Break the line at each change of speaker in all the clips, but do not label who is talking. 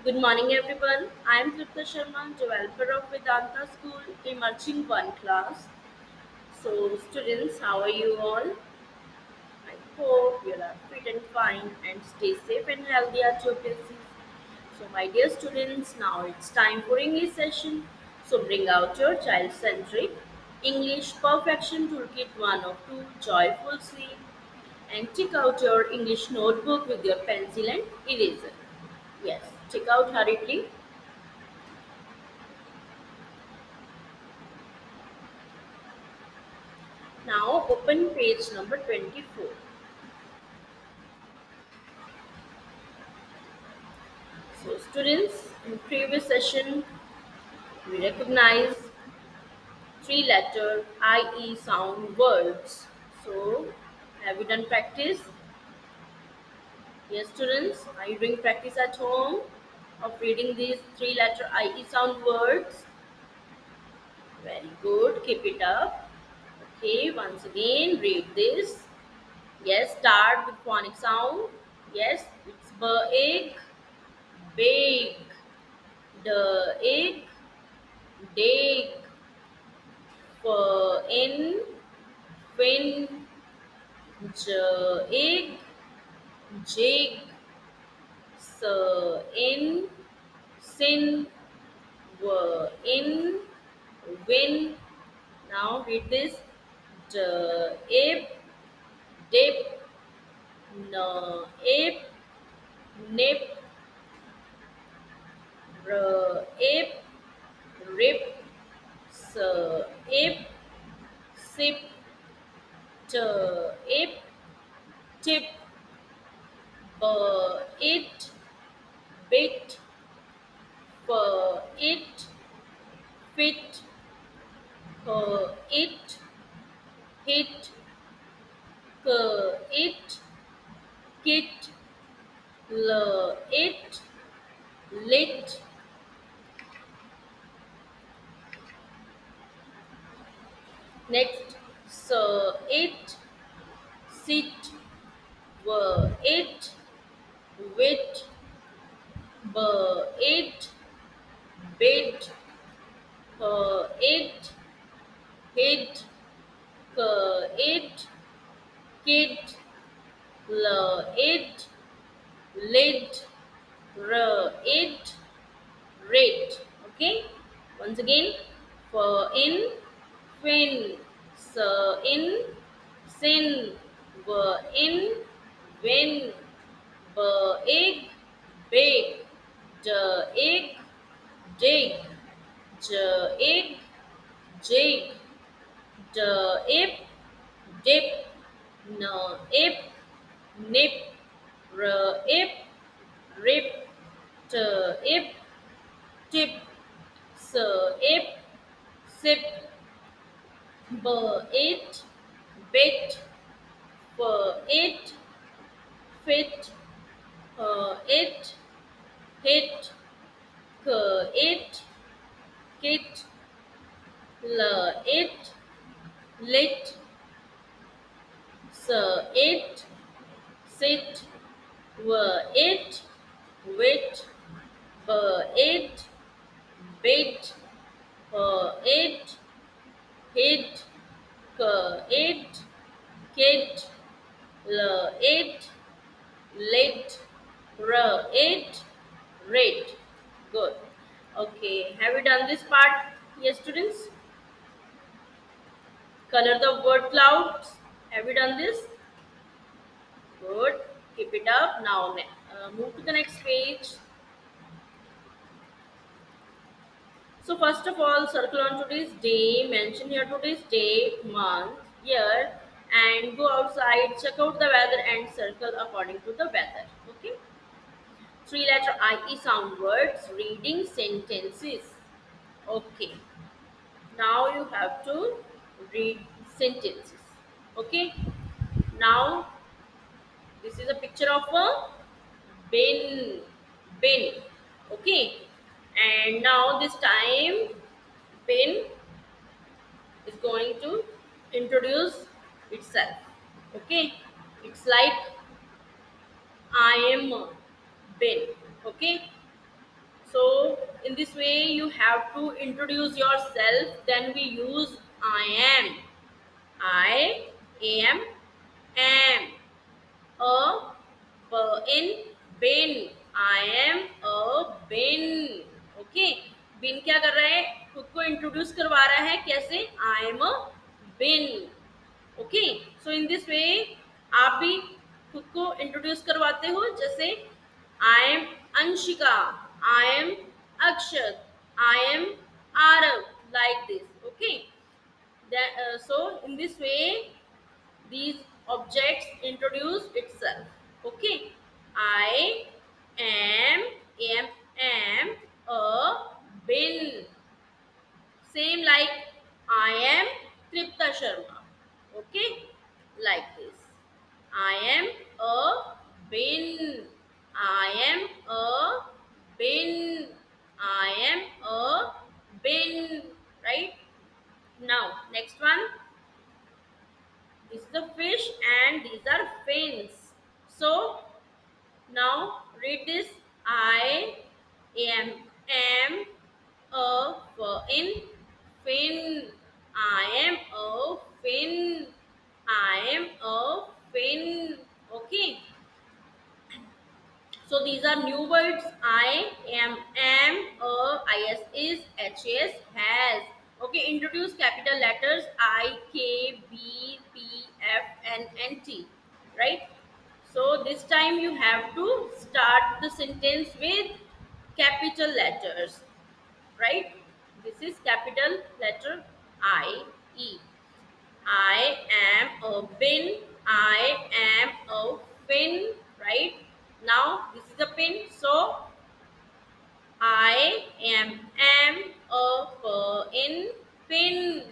Good morning, everyone. I am Tripta Sharma, developer of Vedanta School Emerging One class. So, students, how are you all? I hope you are fit and fine and stay safe and healthy at your places. So, my dear students, now it's time for English session. So, bring out your child-centric English Perfection Toolkit 1 of 2 Joyful Sleep and take out your English notebook with your pencil and eraser. Yes, take out hurriedly. Now open page number 24. So students, in previous session we recognize three letter IE sound words. So have you done practice? Yes students, are you doing practice at home of reading these three letter IE sound words? Very good, keep it up. Okay, once again read this. Yes, start with phonic sound. Yes, it's egg, big, the egg, dig, in, fin, egg, jig, in, sin, in, win. Now read this. Ape, dip, ape, nip, ape, rip, ape, sip, ape, tip, it, bit, it, fit, it, hit, it, kit, it, lit. Next, it, sit, it, wit, it, bit, it, hit, it, kit, it, lid, it, rate. Okay, once again, for in, fin, in, sin, in, win, egg, bake, egg, dig, egg, jig, ip, dip, ip, nip, ip, rip, ip, tip, ip, sip, it, bit, it, fit, it, hit, it, kit, it, lit, it, sit, it, wit, it, bit, it, hit, it, kit, it, lit, it, rate. Good. Okay, have you done this part? Yes, students. Color the word clouds. Have you done this? Good. Keep it up. Now, move to the next page. So, first of all, circle on today's day. Mention here today's day, month, year, and go outside. Check out the weather and circle according to the weather. Okay. Three letter IE sound words. Reading sentences. Okay. Now you have to read sentences. Okay. Now this is a picture of a bin. Bin. Okay. And now this time bin is going to introduce itself. Okay. It's like I am bin. Okay. in this way you have to introduce yourself. Then we use I am. I am a in bin. I am a bin. Okay, bin क्या कर रहा है, खुद को introduce करवा रहा है कैसे, I am a bin. Okay, so in this way आप भी खुद को इंट्रोड्यूस करवाते हो, जैसे I am Anshika, I am Akshat, I am Aarav, like this. Okay, so in this way these objects introduce itself. Okay, I am a bin. Same like I am Tripta Sharma. Okay, like this. I am a bin. I am a bin. I am a bin. Right, now next one. This is the fish and these are fins. So now read this. I am in fin. I am a fin. I am a fin. Okay. So these are new words. I is, has. Okay, introduce capital letters I, K, B, P, F, and T. Right? So this time you have to start the sentence with capital letters. Right? This is capital letter I, E. I am a bin. I am a fin. Right? Now this is a pin. So I am a pin.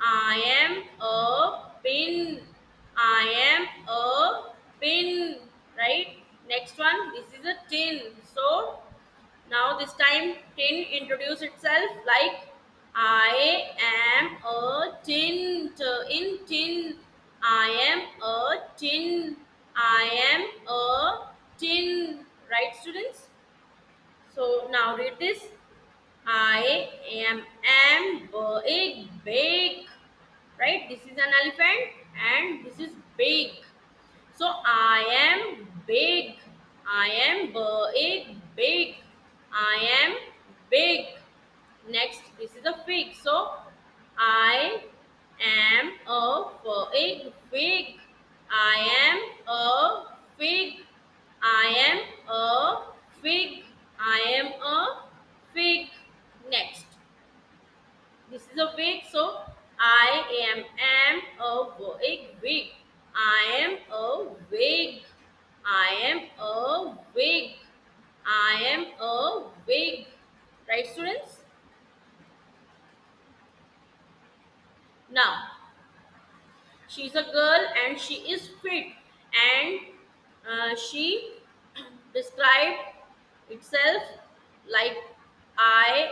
I am a pin. I am a pin. Right? Next one. This is a tin. So now this time tin introduce itself like I am a tin. In tin. I am a tin. I am a tin. Right, students? So now read this. I am big. Right? This is an elephant and this is big. So I am big. I am big. I am big. Next, this is a fig. So I am a fig. I am a fig. I am a fig. I am a fig. Next, this is a wig. So I am a wig. I am a wig. I am a wig. I am a wig. Right, students? Now, she's a girl and she is fit, and she described itself like I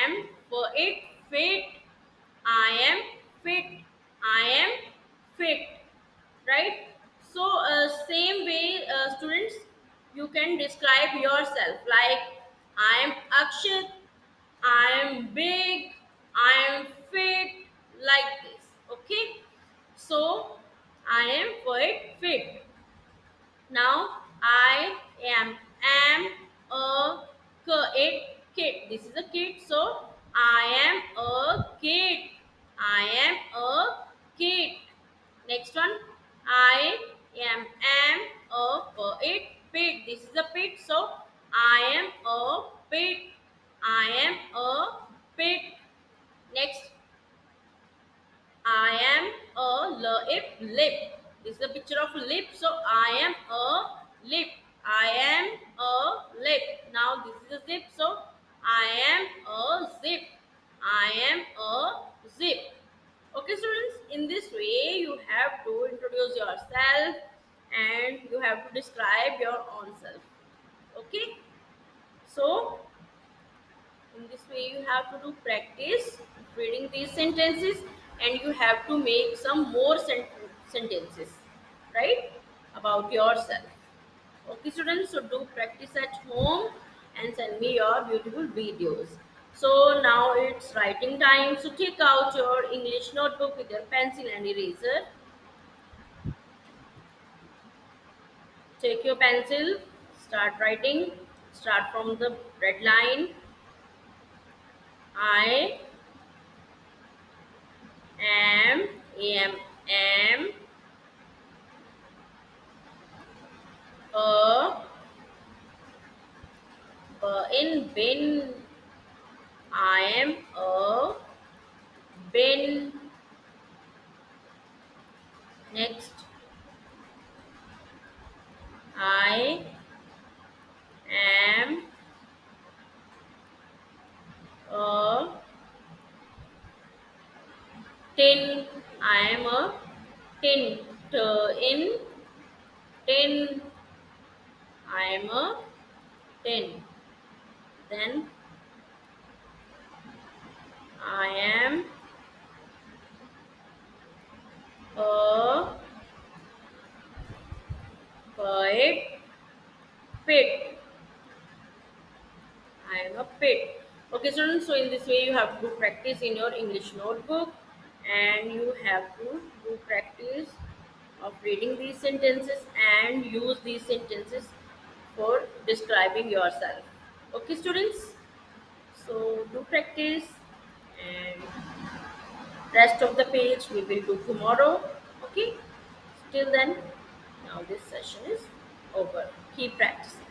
am for it fit. I am fit. I am fit. Right? So, same way, students, you can describe yourself like I am Akshat, I am big, I am fit, like this. Okay? So, I am quite fit. Now I am a kid. This is a kid, so I am a kid. I am a kid. Next one, I am a pit. This is a pit, so I am a pit. I am a pit. Next, I am a lip. This is a picture of lip. So I am a lip. I am a lip. Now this is a zip. So I am a zip. I am a zip. Okay, students. In this way, you have to introduce yourself and you have to describe your own self. Okay. So in this way you have to do practice reading these sentences, and you have to make some more sentences, right, about yourself. Okay, students, so do practice at home and send me your beautiful videos. So now it's writing time. So take out your English notebook with your pencil and eraser. Take your pencil, start writing. Start from the red line. I am, am a, in bin. I am a bin. Next, I am a tin. I am a tin. In tin. I am a tin. Then I am a poet. Pit. I am a pit. Okay, students. So in this way, you have to practice in your English notebook, and you have to do practice of reading these sentences and use these sentences for describing yourself. Okay, students. So do practice, and rest of the page we will do tomorrow. Okay. Till then, now this session is over. Keep practicing.